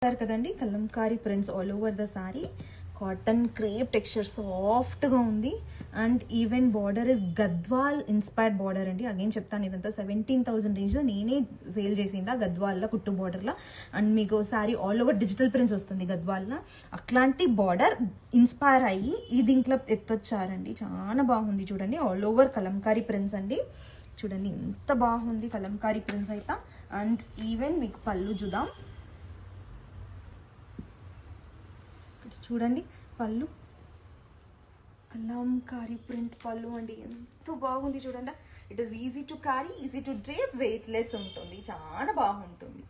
కదండి Kalamkari prints all over the sorry. Cotton crepe texture సాఫ్ట్గా ఉంది. And even border is Gadwal inspired border అండి. Again చెప్తాను, ఇదంతా 17,000 రేంజ్లో నేనే సేల్ చేసిండా గద్వాల్లో కుట్టు బార్డర్లో. అండ్ మీకు sorry all over digital prints వస్తుంది గద్వాల్లో. అట్లాంటి బార్డర్ ఇన్స్పైర్ అయ్యి ఈ దీంట్లో ఎత్తొచ్చారండి. చాలా బాగుంది చూడండి. ఆల్ ఓవర్ కలంకారీ ప్రింట్స్ అండి. చూడండి ఎంత బాగుంది కలంకారీ ప్రింట్స్ అయితే. అండ్ ఈవెన్ మీకు పళ్ళు చూద్దాం. చూడండి పళ్ళు కలంకారీ ప్రింట్ పళ్ళు అండి. ఎంత బాగుంది చూడండి. It is easy to carry, easy to drape, weight less ఉంటుంది. చాలా బాగుంటుంది.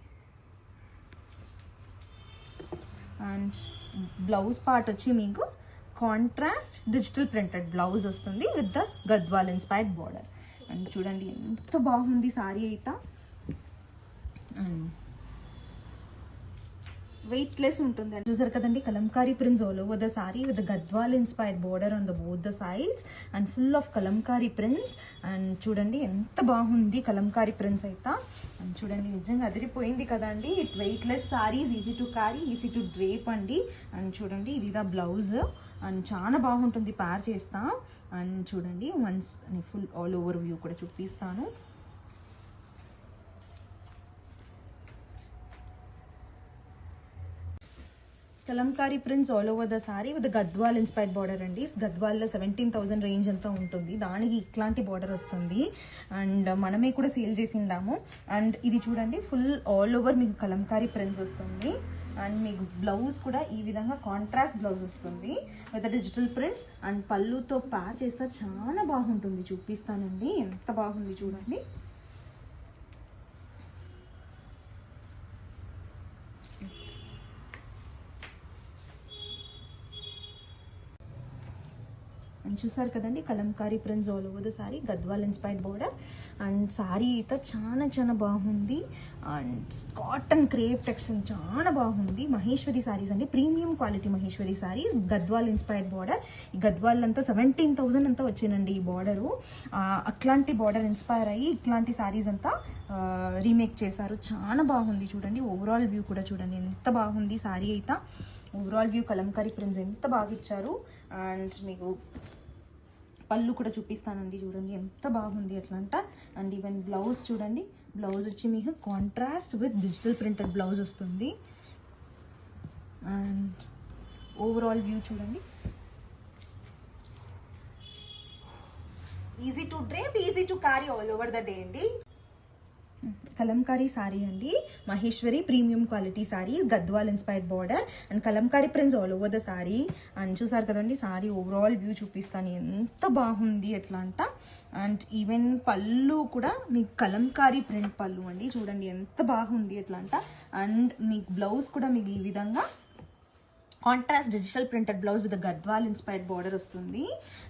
అండ్ బ్లౌజ్ పార్ట్ వచ్చి మీకు కాంట్రాస్ట్ డిజిటల్ ప్రింటెడ్ బ్లౌజ్ వస్తుంది with the Gadwal inspired border. And చూడండి ఎంత బాగుంది సారీ అయితే. అండ్ వెయిట్ లెస్ ఉంటుంది. చూసారు కదండి Kalamkari prints all over the sorry with Gadwal inspired border on the both the sides and full of Kalamkari prints. And చూడండి ఎంత బాగుంది కలంకారీ ప్రింట్స్ అయితే. అండ్ చూడండి నిజంగా అదిరిపోయింది కదండి. It weight less saris, easy to carry, easy to drape అండి. అండ్ చూడండి ఇది ద బ్లౌజ్. అండ్ చాలా బాగుంటుంది పేర్ చేస్తా. అండ్ చూడండి once full all over view కూడా చూపిస్తాను. Kalamkari prints all over the sorry with Gadwal inspired border అండి. గద్వాల్లో 17,000 రేంజ్ అంతా ఉంటుంది. దానికి ఇట్లాంటి బార్డర్ వస్తుంది. అండ్ మనమే కూడా సేల్ చేసిండాము. అండ్ ఇది చూడండి ఫుల్ ఆల్ ఓవర్ మీకు కలంకారీ ప్రింట్స్ వస్తుంది. అండ్ మీకు బ్లౌజ్ కూడా ఈ విధంగా కాంట్రాస్ట్ బ్లౌజ్ వస్తుంది విత్ డిజిటల్ ప్రింట్స్. అండ్ పళ్ళుతో పేర్ చేస్తే చాలా బాగుంటుంది. చూపిస్తానండి ఎంత బాగుంది చూడండి. అండ్ చూసారు కదండి Kalamkari prints all over the sorry, Gadwal inspired border. And sorry అయితే చాలా చాలా బాగుంది. అండ్ కాటన్ క్రేప్ టెక్స్చర్ చాలా బాగుంది. మహేశ్వరి సారీస్ అండి, premium quality Maheshwari saris, Gadwal inspired border. ఈ గద్వాల్ అంతా 17,000 అంతా వచ్చినండి ఈ బార్డరు. అట్లాంటి బార్డర్ ఇన్స్పైర్ అయ్యి ఇట్లాంటి సారీస్ అంతా రీమేక్ చేశారు. చాలా బాగుంది చూడండి. ఓవరాల్ వ్యూ కూడా చూడండి ఎంత బాగుంది సారీ అయితే. ఓవరాల్ వ్యూ కలంకారీ ప్రింట్స్ ఎంత బాగా ఇచ్చారు. అండ్ మీకు పళ్ళు కూడా చూపిస్తానండి. చూడండి ఎంత బాగుంది అట్లంట. అండ్ ఈవెన్ బ్లౌజ్ చూడండి. బ్లౌజ్ వచ్చి మీకు contrast with digital printed blouse వస్తుంది. అండ్ ఓవరాల్ వ్యూ చూడండి. Easy to drape, easy to carry all over the day అండి. కలంకారీ సారీ అండి, Maheshwari premium quality saris, Gadwal inspired border and Kalamkari prints all over the sorry. And చూసారు కదండి sorry overall view చూపిస్తాను ఎంత బాగుంది ఎట్లా అంట. అండ్ ఈవెన్ పళ్ళు కూడా మీకు కలంకారీ ప్రింట్ పళ్ళు అండి. చూడండి ఎంత బాగుంది ఎట్లా అంట. అండ్ మీకు బ్లౌజ్ కూడా మీకు ఈ విధంగా contrast digital printed blouse with Gadwal inspired border వస్తుంది.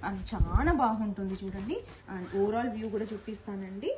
అండ్ చాలా బాగుంటుంది చూడండి. అండ్ ఓవరాల్ వ్యూ కూడా చూపిస్తానండి.